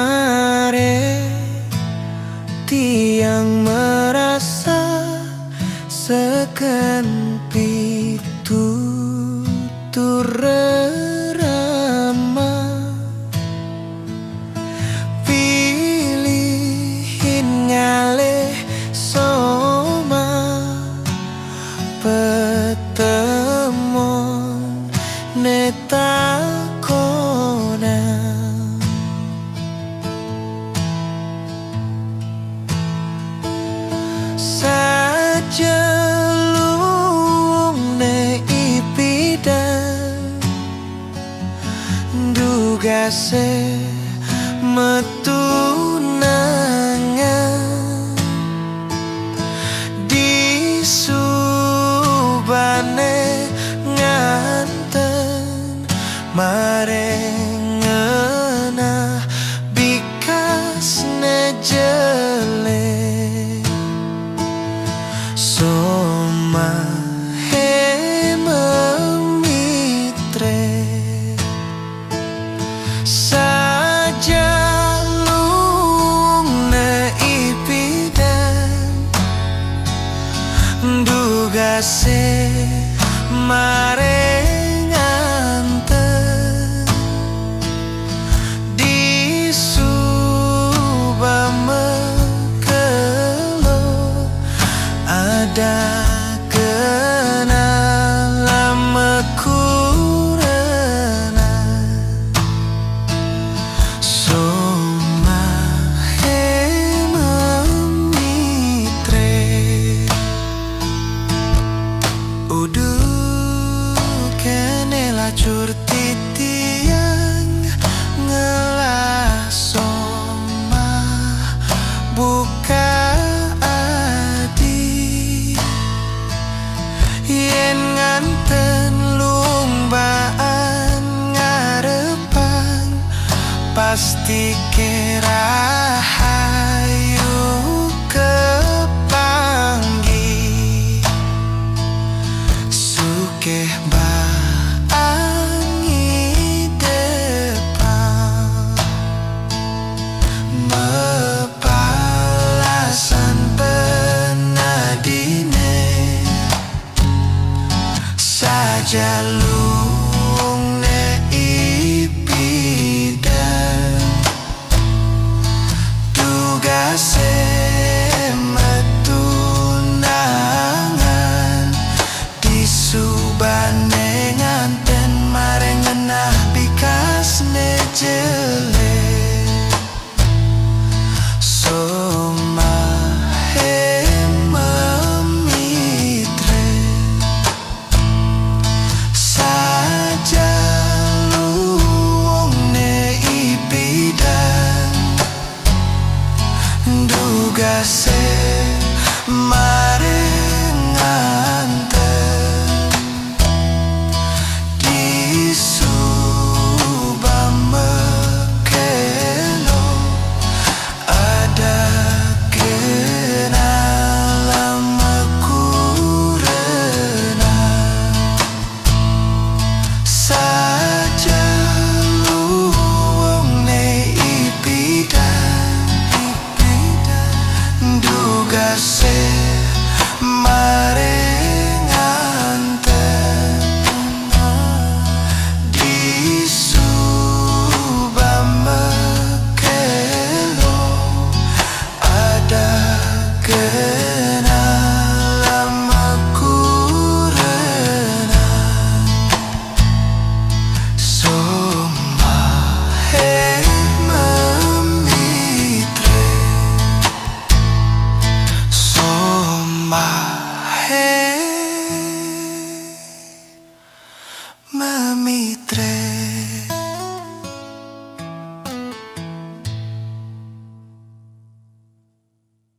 mare tiang merasa seken pitutur rerama pilihin ngalih soma petemon netakona sajelung ne ipidan dugase metunangan disubane nganten marengena bikas nejele soma hememitre sajalung ne ipidan dugase marenganten disubame kelo ada kenal mekurena soma hememitre udu kene lacur titiang ngelah soma buka yen nganten lumbaan ngarepan pasti kerahayu kepanggi sukeh baangi depan mepalasan penadine sajalung ne ipidan tugase metunangan disubane nganten marengenah bikas nejele soma hememitre sajalung ne ipidan dugase marenganten disubame kelo ada kenal mekurena sajalung ne ipidan dugase marenganten disubame kelo ada kenal mekurena soma hememitre soma